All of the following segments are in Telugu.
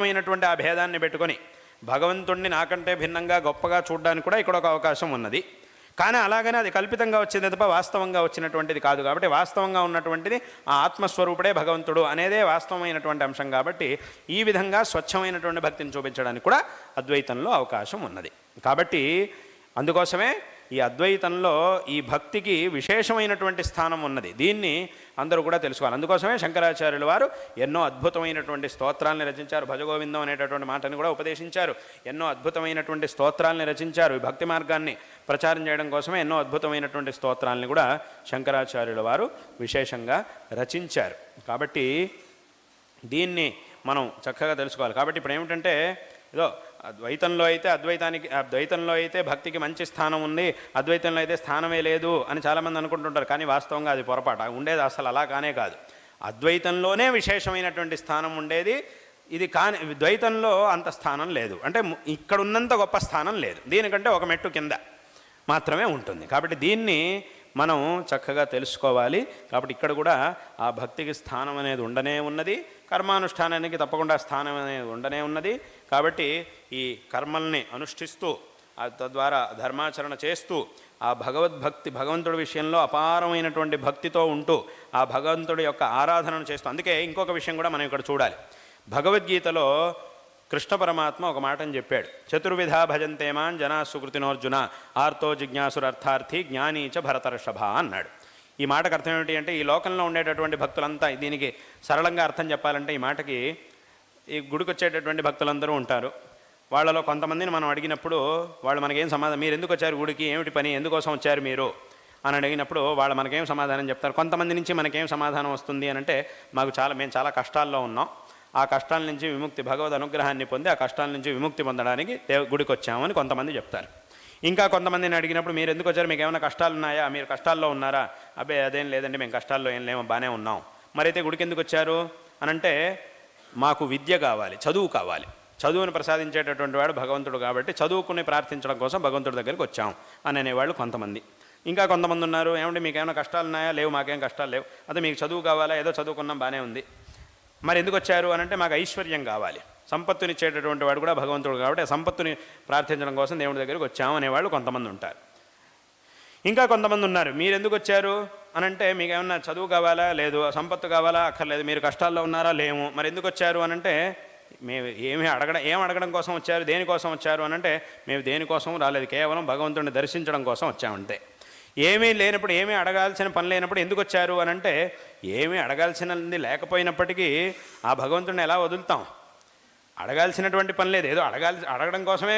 అయినటువంటి ఆ భేదాన్ని పెట్టుకొని భగవంతుణ్ణి నాకంటే భిన్నంగా గొప్పగా చూడడానికి కూడా ఇక్కడ ఒక అవకాశం ఉన్నది. కానీ అలాగనే అది కల్పితంగా వచ్చింది తప్ప వాస్తవంగా వచ్చినటువంటిది కాదు. కాబట్టి వాస్తవంగా ఉన్నటువంటిది ఆ ఆత్మస్వరూపుడే భగవంతుడు అనేదే వాస్తవమైనటువంటి అంశం. కాబట్టి ఈ విధంగా స్వచ్ఛమైనటువంటి భక్తిని చూపించడానికి కూడా అద్వైతంలో అవకాశం ఉన్నది. కాబట్టి అందుకోసమే ఈ అద్వైతంలో ఈ భక్తికి విశేషమైనటువంటి స్థానం ఉన్నది. దీన్ని అందరూ కూడా తెలుసుకోవాలి. అందుకోసమే శంకరాచార్యుల వారు ఎన్నో అద్భుతమైనటువంటి స్తోత్రాలను రచించారు. భజగోవిందం అనేటటువంటి మాటని కూడా ఉపదేశించారు. ఎన్నో అద్భుతమైనటువంటి స్తోత్రాలని రచించారు. ఈ భక్తి మార్గాన్ని ప్రచారం చేయడం కోసమే ఎన్నో అద్భుతమైనటువంటి స్తోత్రాలని కూడా శంకరాచార్యుల వారు విశేషంగా రచించారు. కాబట్టి దీన్ని మనం చక్కగా తెలుసుకోవాలి. కాబట్టి ఇప్పుడు ఏమిటంటే ఏదో ద్వైతంలో అయితే భక్తికి మంచి స్థానం ఉంది, అద్వైతంలో అయితే స్థానమే లేదు అని చాలామంది అనుకుంటుంటారు. కానీ వాస్తవంగా అది పొరపాటు. ఉండేది అసలు అలా కానే కాదు. అద్వైతంలోనే విశేషమైనటువంటి స్థానం ఉండేది. ఇది కానీ ద్వైతంలో అంత స్థానం లేదు. అంటే ఇక్కడ ఉన్నంత గొప్ప స్థానం లేదు. దీనికంటే ఒక మెట్టు కింద మాత్రమే ఉంటుంది. కాబట్టి దీన్ని మనం చక్కగా తెలుసుకోవాలి. కాబట్టి ఇక్కడ కూడా ఆ భక్తికి స్థానం అనేది ఉండనే ఉన్నది, కర్మానుష్ఠానానికి తప్పకుండా స్థానం అనేది ఉండనే ఉన్నది. కాబట్టి ఈ కర్మల్ని అనుష్ఠిస్తూ తద్వారా ధర్మాచరణ చేస్తూ ఆ భగవంతుడి విషయంలో అపారమైనటువంటి భక్తితో ఉంటూ ఆ భగవంతుడి యొక్క ఆరాధనను చేస్తూ, అందుకే ఇంకొక విషయం కూడా మనం ఇక్కడ చూడాలి. భగవద్గీతలో కృష్ణ పరమాత్మ ఒక మాటని చెప్పాడు. చతుర్విధా భజంతేమాన్ జనా సుకృతినోర్జున ఆర్తో జిజ్ఞాసురర్థార్థి జ్ఞానీచ భరతర్షభ అన్నాడు. ఈ మాటకు అర్థం ఏమిటి అంటే, ఈ లోకంలో ఉండేటటువంటి భక్తులంతా, దీనికి సరళంగా అర్థం చెప్పాలంటే ఈ మాటకి ఈ గుడికి వచ్చేటటువంటి భక్తులందరూ ఉంటారు. వాళ్ళలో కొంతమందిని మనం అడిగినప్పుడు వాళ్ళు మనకేం సమాధానం, మీరు ఎందుకు వచ్చారు గుడికి, ఏమిటి పని, ఎందుకోసం వచ్చారు మీరు అని అడిగినప్పుడు వాళ్ళు మనకేం సమాధానం చెప్తారు. కొంతమంది నుంచి మనకేం సమాధానం వస్తుంది అని అంటే, మేము చాలా కష్టాల్లో ఉన్నాం, ఆ కష్టాల నుంచి విముక్తి, భగవద్ అనుగ్రహాన్ని పొంది ఆ కష్టాల నుంచి విముక్తి పొందడానికి గుడికి వచ్చామని కొంతమంది చెప్తారు. ఇంకా కొంతమందిని అడిగినప్పుడు మీరు ఎందుకు వచ్చారు, మీకు ఏమైనా కష్టాలు ఉన్నాయా, మీరు కష్టాల్లో ఉన్నారా, అబ్బే అదేం లేదండి మేము కష్టాల్లో ఏం లేమో బాగానే ఉన్నాం. మరైతే గుడికి ఎందుకు వచ్చారు అని అంటే, మాకు విద్య కావాలి, చదువు కావాలి, చదువుని ప్రసాదించేటటువంటి వాడు భగవంతుడు, కాబట్టి చదువుకుని ప్రార్థించడం కోసం భగవంతుడి దగ్గరికి వచ్చాం అని అనేవాళ్ళు కొంతమంది. ఇంకా కొంతమంది ఉన్నారు, ఏమంటే మీకు ఏమైనా కష్టాలు ఉన్నాయా, లేవు మాకేం కష్టాలు లేవు, అదే మీకు చదువు కావాలా, ఏదో చదువుకున్నాం బాగానే ఉంది, మరి ఎందుకు వచ్చారు అని అంటే మాకు ఐశ్వర్యం కావాలి, సంపత్తునిచ్చేటటువంటి వాడు కూడా భగవంతుడు కాబట్టి ఆ సంపత్తుని ప్రార్థించడం కోసం దేవుడి దగ్గరికి వచ్చాము అనేవాళ్ళు కొంతమంది ఉంటారు. ఇంకా కొంతమంది ఉన్నారు, మీరు ఎందుకు వచ్చారు అని అంటే మీకు ఏమన్నా చదువు కావాలా, లేదు, సంపత్తు కావాలా, అక్కర్లేదు, మీరు కష్టాల్లో ఉన్నారా, లేము, మరి ఎందుకు వచ్చారు అని అంటే మేము ఏం అడగడం కోసం వచ్చారు, దేనికోసం వచ్చారు అని అంటే మేము దేనికోసం రాలేదు, కేవలం భగవంతుడిని దర్శించడం కోసం వచ్చామంతే. ఏమీ లేనప్పుడు, ఏమీ అడగాల్సిన పని లేనప్పుడు ఎందుకు వచ్చారు అని అంటే, ఏమీ అడగాల్సినది లేకపోయినప్పటికీ ఆ భగవంతుడిని ఎలా వదులుతాం, అడగాల్సినటువంటి పని లేదు, ఏదో అడగడం కోసమే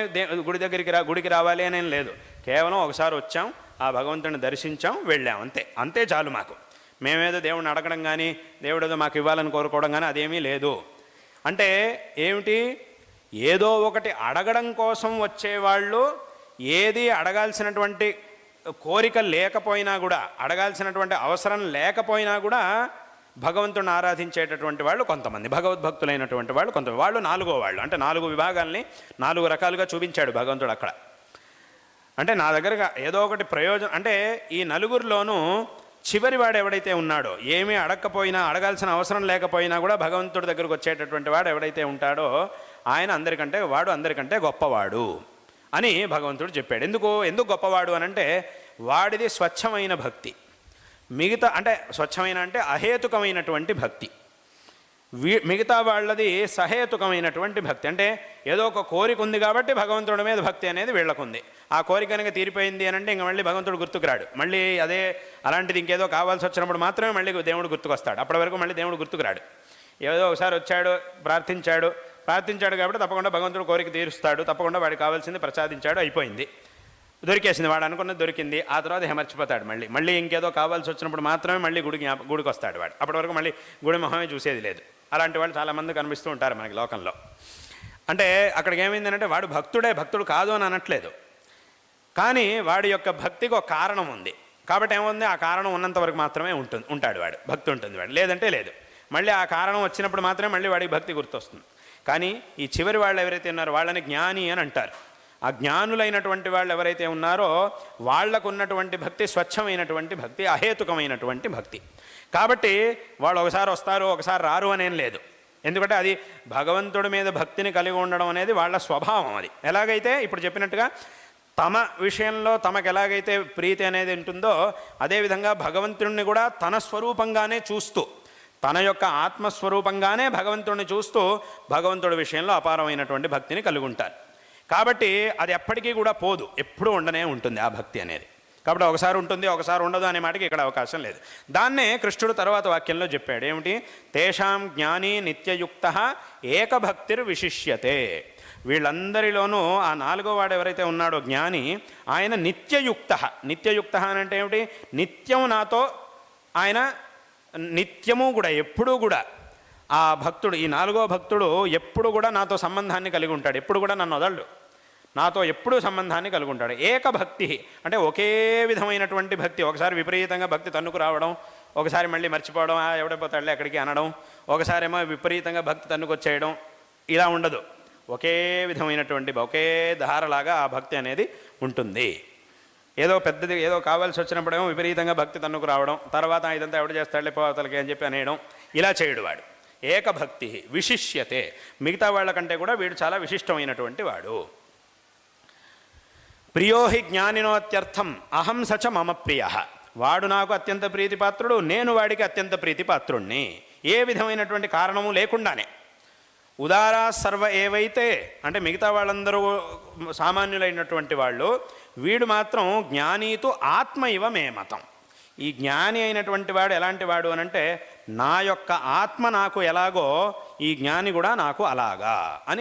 గుడికి రావాలి అనేం లేదు, కేవలం ఒకసారి వచ్చాం, ఆ భగవంతుడిని దర్శించాం, వెళ్ళాం, అంతే చాలు మాకు. మేమేదో దేవుడిని అడగడం కానీ దేవుడు ఏదో మాకు ఇవ్వాలని కోరుకోవడం కానీ అదేమీ లేదు. అంటే ఏమిటి, ఏదో ఒకటి అడగడం కోసం వచ్చేవాళ్ళు, ఏది అడగాల్సినటువంటి కోరిక లేకపోయినా కూడా, అడగాల్సినటువంటి అవసరం లేకపోయినా కూడా భగవంతుడిని ఆరాధించేటటువంటి వాళ్ళు కొంతమంది, భగవద్భక్తులైనటువంటి వాళ్ళు కొంతమంది, వాళ్ళు నాలుగో వాళ్ళు. అంటే 4 విభాగాల్ని 4 రకాలుగా చూపించాడు భగవంతుడు అక్కడ. అంటే నా దగ్గరగా ఏదో ఒకటి ప్రయోజనం, అంటే ఈ నలుగురిలోనూ చివరి వాడు ఎవడైతే ఉన్నాడో, ఏమీ అడగకపోయినా, అడగాల్సిన అవసరం లేకపోయినా కూడా భగవంతుడి దగ్గరకు వచ్చేటటువంటి వాడు ఎవడైతే ఉంటాడో ఆయన అందరికంటే గొప్పవాడు అని భగవంతుడు చెప్పాడు. ఎందుకు గొప్పవాడు అని అంటే, వాడిది స్వచ్ఛమైన భక్తి, మిగతా అంటే స్వచ్ఛమైన అంటే అహేతుకమైనటువంటి భక్తి, మిగతా వాళ్ళది సహేతుకమైనటువంటి భక్తి. అంటే ఏదో ఒక కోరిక ఉంది కాబట్టి భగవంతుడి మీద భక్తి అనేది వీళ్ళకుంది, ఆ కోరిక కనుక తీరిపోయింది అని అంటే ఇంక మళ్ళీ భగవంతుడు గుర్తుకురాడు, మళ్ళీ అలాంటిది ఇంకేదో కావాల్సి వచ్చినప్పుడు మాత్రమే మళ్ళీ దేవుడు గుర్తుకొస్తాడు, అప్పటి వరకు మళ్ళీ దేవుడు గుర్తుకురాడు. ఏదో ఒకసారి వచ్చాడు, ప్రార్థించాడు కాబట్టి తప్పకుండా భగవంతుడు కోరిక తీరుస్తాడు, తప్పకుండా వాడికి కావాల్సింది ప్రసాదించాడు, అయిపోయింది, దొరికేసింది, వాడు అనుకున్నది దొరికింది, ఆ తర్వాత మర్చిపోతాడు, మళ్ళీ ఇంకేదో కావాల్సి వచ్చినప్పుడు మాత్రమే మళ్ళీ గుడికి వస్తాడు వాడు, అప్పటి వరకు మళ్ళీ గుడి మొహమే చూసేది లేదు. అలాంటి వాళ్ళు చాలామంది కనిపిస్తూ ఉంటారు మనకి లోకంలో. అంటే అక్కడికి ఏమైందంటే, వాడు భక్తుడు కాదు అని అనట్లేదు, కానీ వాడి యొక్క భక్తికి ఒక కారణం ఉంది కాబట్టి ఏముంది, ఆ కారణం ఉన్నంత వరకు మాత్రమే ఉంటాడు వాడు, భక్తి ఉంటుంది వాడు, లేదంటే లేదు. మళ్ళీ ఆ కారణం వచ్చినప్పుడు మాత్రమే మళ్ళీ వాడికి భక్తి గుర్తొస్తుంది. కానీ ఈ చివరి వాళ్ళు ఎవరైతే ఉన్నారో వాళ్ళని జ్ఞాని అని అంటారు. ఆ జ్ఞానులైనటువంటి వాళ్ళు ఎవరైతే ఉన్నారో వాళ్లకు ఉన్నటువంటి భక్తి స్వచ్ఛమైనటువంటి భక్తి, అహేతుకమైనటువంటి భక్తి. కాబట్టి వాళ్ళు ఒకసారి వస్తారు ఒకసారి రారు అనేం లేదు, ఎందుకంటే అది భగవంతుడి మీద భక్తిని కలిగి ఉండడం అనేది వాళ్ళ స్వభావం. అది ఎలాగైతే ఇప్పుడు చెప్పినట్టుగా తమ విషయంలో తమకు ఎలాగైతే ప్రీతి అనేది ఉంటుందో అదేవిధంగా భగవంతుడిని కూడా తన స్వరూపంగానే చూస్తూ, తన యొక్క ఆత్మస్వరూపంగానే భగవంతుడిని చూస్తూ భగవంతుడి విషయంలో అపారమైనటువంటి భక్తిని కలిగి ఉంటారు. కాబట్టి అది ఎప్పటికీ కూడా పోదు, ఎప్పుడూ ఉండనే ఉంటుంది ఆ భక్తి అనేది. కాబట్టి ఒకసారి ఉంటుంది ఒకసారి ఉండదు అనే మాటకి ఇక్కడ అవకాశం లేదు. దాన్నే కృష్ణుడు తర్వాత వాక్యంలో చెప్పాడు. ఏమిటి? తేషాం జ్ఞాని నిత్యయుక్త ఏకభక్తిర్ విశిష్యతే. వీళ్ళందరిలోనూ ఆ నాలుగో వాడు ఎవరైతే ఉన్నాడో జ్ఞాని, ఆయన నిత్యయుక్త. నిత్యయుక్త అని అంటే ఏమిటి? నిత్యం నాతో ఆయన నిత్యము కూడా ఎప్పుడూ కూడా ఆ భక్తుడు, ఈ నాలుగో భక్తుడు ఎప్పుడు కూడా నాతో సంబంధాన్ని కలిగి ఉంటాడు, ఎప్పుడు కూడా నన్ను వదలడు, నాతో ఎప్పుడూ సంబంధాన్ని కలిగి ఉంటాడు. ఏకభక్తి అంటే ఒకే విధమైనటువంటి భక్తి. ఒకసారి విపరీతంగా భక్తి తన్నుకు రావడం, ఒకసారి మళ్ళీ మర్చిపోవడం, ఎవడైపోతాడులే అక్కడికి అనడం, ఒకసారేమో విపరీతంగా భక్తి తన్నుకొచ్చేయడం, ఇలా ఉండదు. ఒకే విధమైనటువంటి ఒకే ధారలాగా ఆ భక్తి అనేది ఉంటుంది. ఏదో పెద్దది ఏదో కావాల్సి వచ్చినప్పుడేమో విపరీతంగా భక్తి తన్నుకు రావడం, తర్వాత ఇదంతా ఎవడు చేస్తాడులే పోతలకి అని చెప్పి అనేయడం, ఇలా చేయడు వాడు. ఏకభక్తి విశిష్యతే. మిగతా వాళ్ళకంటే కూడా వీడు చాలా విశిష్టమైనటువంటి వాడు. ప్రియోహి జ్ఞానినోత్యర్థం అహం సచ మమ ప్రియ. వాడు నాకు అత్యంత ప్రీతిపాత్రుడు, నేను వాడికి అత్యంత ప్రీతిపాత్రుణ్ణి. ఏ విధమైనటువంటి కారణము లేకుండానే. ఉదారా సర్వ ఏవైతే అంటే మిగతా వాళ్ళందరూ సామాన్యులైనటువంటి వాళ్ళు, వీడు మాత్రం జ్ఞానీతు ఆత్మ ఇవ మే మతం. ఈ జ్ఞాని అయినటువంటి వాడు ఎలాంటి వాడు అనంటే, నా యొక్క ఆత్మ నాకు ఎలాగో ఈ జ్ఞాని కూడా నాకు అలాగా అని